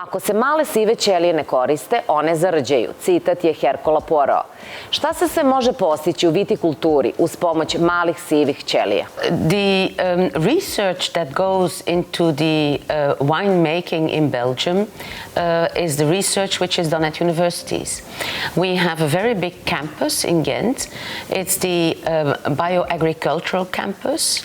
Ako se male sive ćelije ne koriste, one zarađaju. Citat je Herkola Poirot. Šta se sve može postići u vitikulturi uz pomoć malih sivih ćelija? The research that goes into the wine making in Belgium is the research which is done at universities. We have a very big campus in Ghent. It's the bioagricultural campus,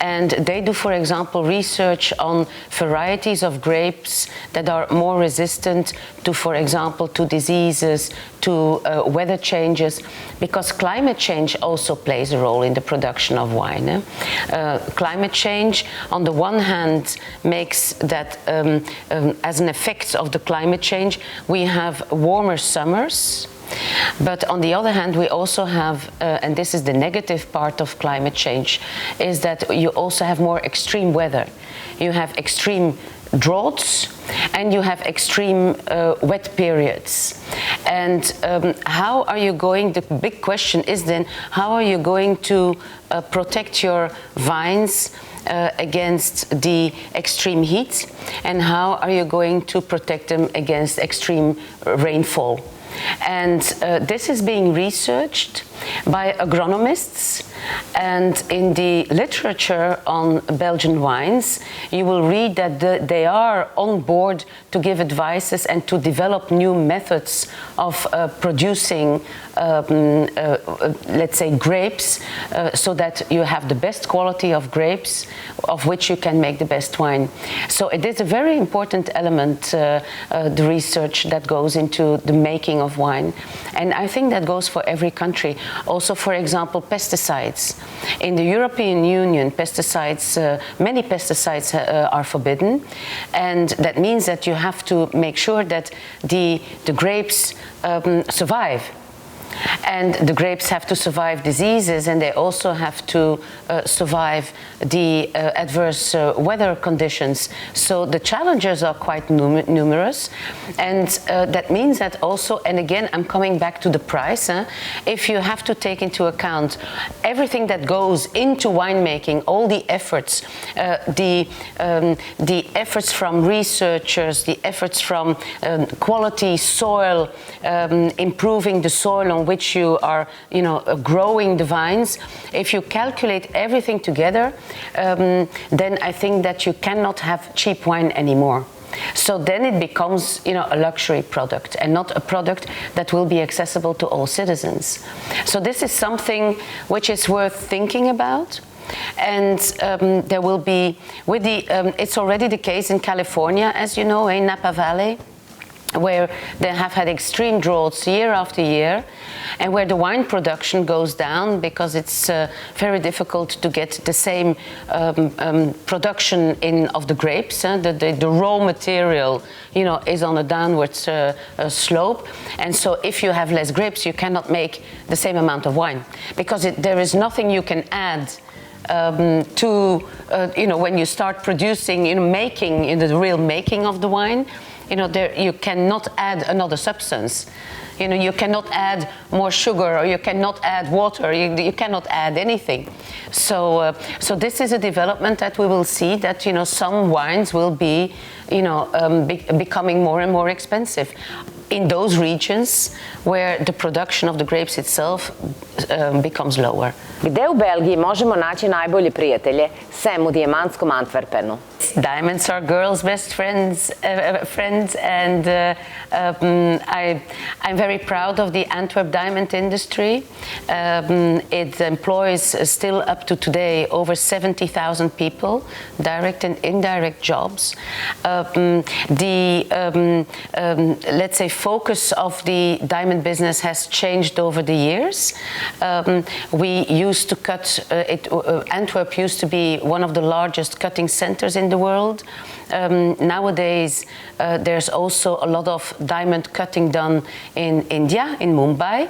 and they do, for example, research on varieties of grapes that are more resistant to, for example, to diseases, to weather changes, because climate change also plays a role in the production of wine. Climate change, on the one hand, makes that as an effect of the climate change, we have warmer summers. But on the other hand, we also have, and this is the negative part of climate change, is that you also have more extreme weather. You have extreme droughts and you have extreme wet periods. And how are you going, the big question is then, how are you going to protect your vines against the extreme heat, and how are you going to protect them against extreme rainfall? And this is being researched by agronomists, and in the literature on Belgian wines you will read that they are on board to give advices and to develop new methods of producing let's say grapes, so that you have the best quality of grapes of which you can make the best wine. So it is a very important element, the research that goes into the making of wine, and I think that goes for every country. Also, for example, pesticides. In the European Union, pesticides, many pesticides are forbidden, and that means that you have to make sure that the grapes survive. And the grapes have to survive diseases, and they also have to survive the adverse weather conditions. So the challenges are quite numerous, and that means that also, and again I'm coming back to the price, if you have to take into account everything that goes into winemaking, all the efforts, the efforts from researchers, the efforts from quality soil, improving the soil on which you are, growing the vines. If you calculate everything together, then I think that you cannot have cheap wine anymore. So then it becomes, a luxury product and not a product that will be accessible to all citizens. So this is something which is worth thinking about. And there will be, it's already the case in California, as you know, in Napa Valley, where they have had extreme droughts year after year, and where the wine production goes down because it's very difficult to get the same production of the grapes. The raw material, is on a downward slope, and so if you have less grapes, you cannot make the same amount of wine, because there is nothing you can add when you start producing, making, the real making of the wine. You cannot add another substance. You cannot add more sugar, or you cannot add water. You cannot add anything. So this is a development that we will see, that some wines will be becoming more and more expensive in those regions where the production of the grapes itself becomes lower. Gde u Belgiji možemo naći najbolje prijatelje, sem u dijamantskom Antwerpenu? Diamonds are girls' best friends, and I'm very proud of the Antwerp diamond industry. It employs still up to today over 70,000 people, direct and indirect jobs. Let's say, focus of the diamond business has changed over the years. We used to cut, Antwerp used to be one of the largest cutting centers in the world. Nowadays, there's also a lot of diamond cutting done in India, in Mumbai,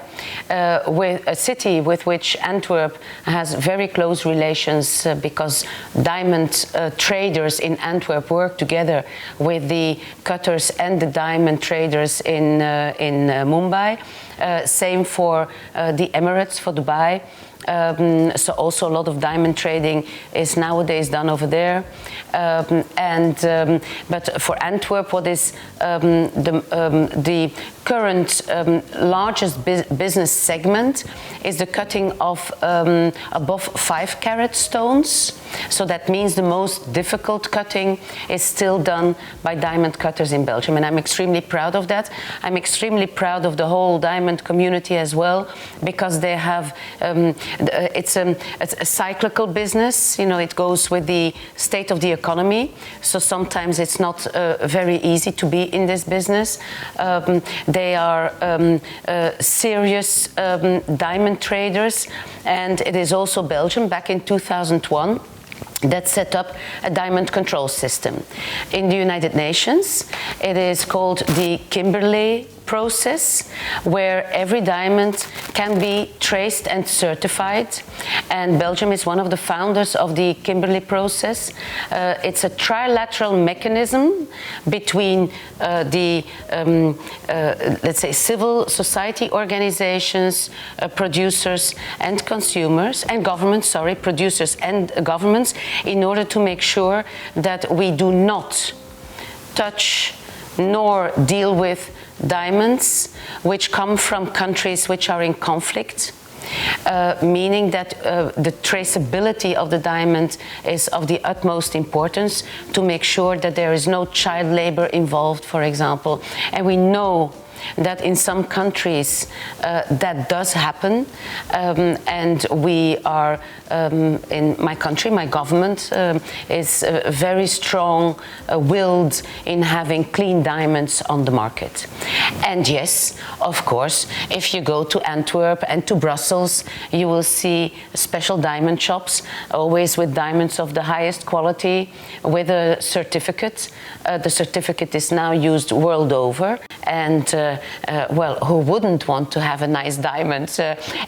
with a city with which Antwerp has very close relations, because diamond traders in Antwerp work together with the cutters and the diamond traders in Mumbai. Same for the Emirates, for Dubai. So also a lot of diamond trading is nowadays done over there. But for Antwerp, what is the current largest business segment is the cutting of above 5 carat stones. So that means the most difficult cutting is still done by diamond cutters in Belgium, and I'm extremely proud of that. I'm extremely proud of the whole diamond community as well, because they have it's a cyclical business. You know, it goes with the state of the economy. So sometimes it's not very easy to be in this business. They are serious diamond traders, and it is also Belgium back in 2001 that set up a diamond control system. In the United Nations, it is called the Kimberley process, where every diamond can be traced and certified, and Belgium is one of the founders of the Kimberley process. It's a trilateral mechanism between let's say civil society organizations, producers and consumers, and governments, producers and governments, in order to make sure that we do not touch nor deal with diamonds which come from countries which are in conflict, meaning that the traceability of the diamond is of the utmost importance to make sure that there is no child labor involved, for example. And we know that in some countries that does happen, and we are in my country, my government is very strong-willed in having clean diamonds on the market. And yes, of course, if you go to Antwerp and to Brussels, you will see special diamond shops, always with diamonds of the highest quality, with a certificate. The certificate is now used world over, and well, who wouldn't want to have a nice diamond?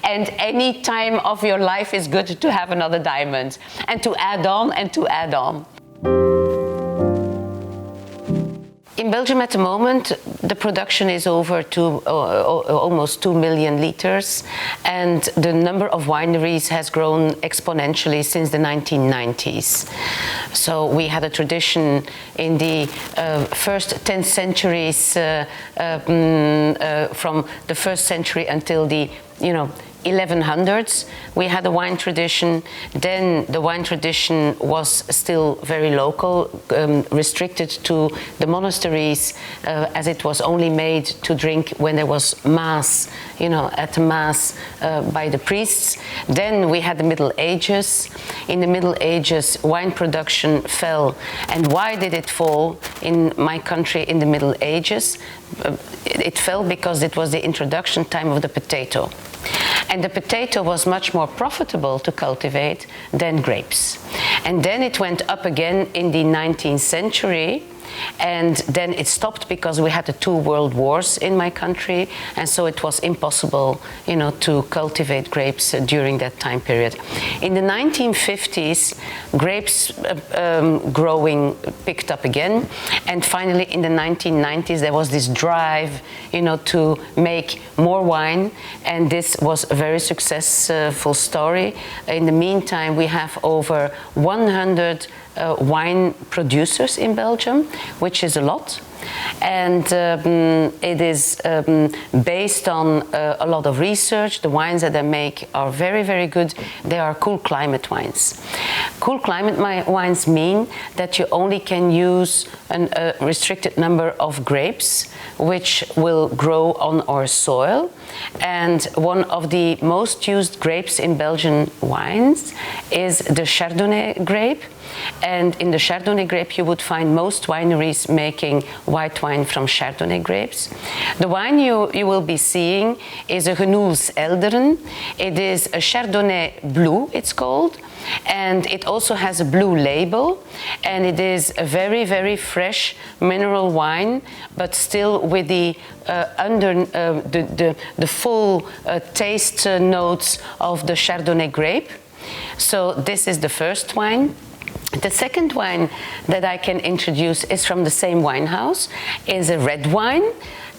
And any time of your life is good to have another diamond, and to add on and to add on. In Belgium at the moment, the production is over almost 2 million liters, and the number of wineries has grown exponentially since the 1990s. So we had a tradition in the first 10 centuries, from the 1st century until the 1100s, we had a wine tradition. Then the wine tradition was still very local, restricted to the monasteries, as it was only made to drink when there was mass, at mass by the priests. Then we had the Middle Ages. In the Middle Ages, wine production fell. And why did it fall in my country in the Middle Ages? It fell because it was the introduction time of the potato. And the potato was much more profitable to cultivate than grapes. And then it went up again in the 19th century, and then it stopped because we had the 2 world wars in my country, and so it was impossible, to cultivate grapes during that time period. In the 1950s, grapes growing picked up again, and finally in the 1990s there was this drive, to make more wine, and this was a very successful story. In the meantime, we have over 100 wine producers in Belgium, which is a lot. And it is based on a lot of research. The wines that they make are very, very good. They are cool climate wines. Cool climate wines mean that you only can use a restricted number of grapes, which will grow on our soil. And one of the most used grapes in Belgian wines is the Chardonnay grape. And in the Chardonnay grape, you would find most wineries making white wine from Chardonnay grapes. The wine you will be seeing is a Genoels Elderen. It is a Chardonnay Blue, it's called. And it also has a blue label. And it is a very, very fresh mineral wine, but still with the the full taste notes of the Chardonnay grape. So this is the first wine. The second wine that I can introduce is from the same wine house, is a red wine.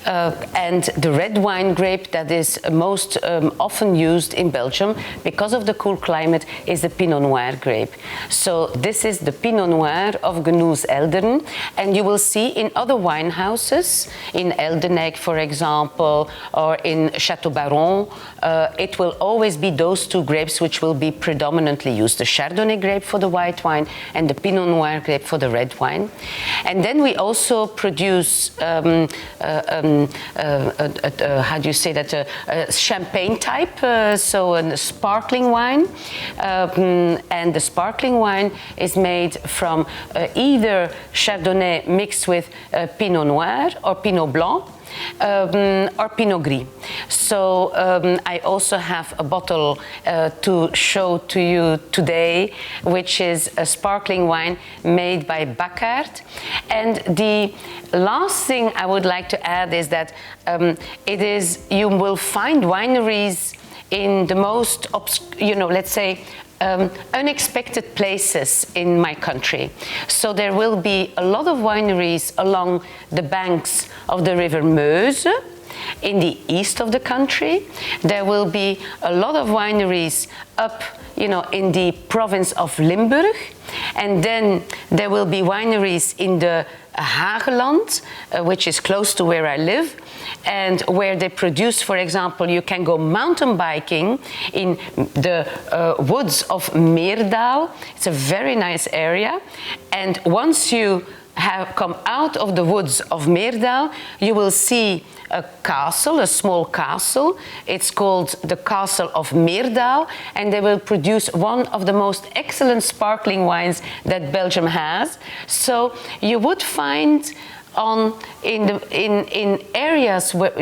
And the red wine grape that is most often used in Belgium because of the cool climate is the Pinot Noir grape. So this is the Pinot Noir of Genoes Elderen, and you will see in other wine houses, in Eldenegg for example, or in Chateau Baron, it will always be those two grapes which will be predominantly used, the Chardonnay grape for the white wine and the Pinot Noir grape for the red wine. And then we also produce how do you say that, a champagne type, so a sparkling wine, and the sparkling wine is made from either Chardonnay mixed with Pinot Noir or Pinot Blanc, or Pinot Gris. So I also have a bottle to show to you today, which is a sparkling wine made by Buggenhout. And the last thing I would like to add is that you will find wineries in the most, let's say, unexpected places in my country. So there will be a lot of wineries along the banks of the river Meuse in the east of the country. There will be a lot of wineries up, in the province of Limburg. And then there will be wineries in the Hageland, which is close to where I live, and where they produce, for example, you can go mountain biking in the woods of Meerdal. It's a very nice area. And once you have come out of the woods of Meerdal, you will see a castle, a small castle. It's called the Castle of Meerdal, and they will produce one of the most excellent sparkling wines that Belgium has. So you would find in areas where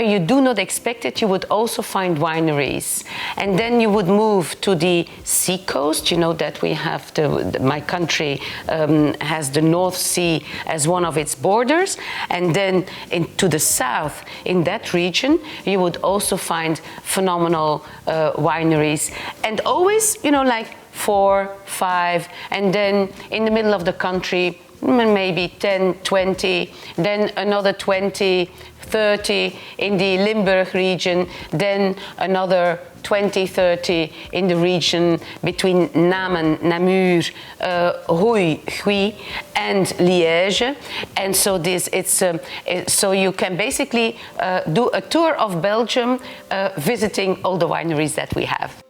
you do not expect it, you would also find wineries. And then you would move to the sea coast. You know that we have my country has the North Sea as one of its borders, and then to the south in that region you would also find phenomenal wineries, and always like 4, 5, and then in the middle of the country maybe 10, 20, then another 20, 30 in the Limburg region, then another 20, 30 in the region between Namen, Namur, Huy, Huy, and Liège. And so so you can basically do a tour of Belgium visiting all the wineries that we have.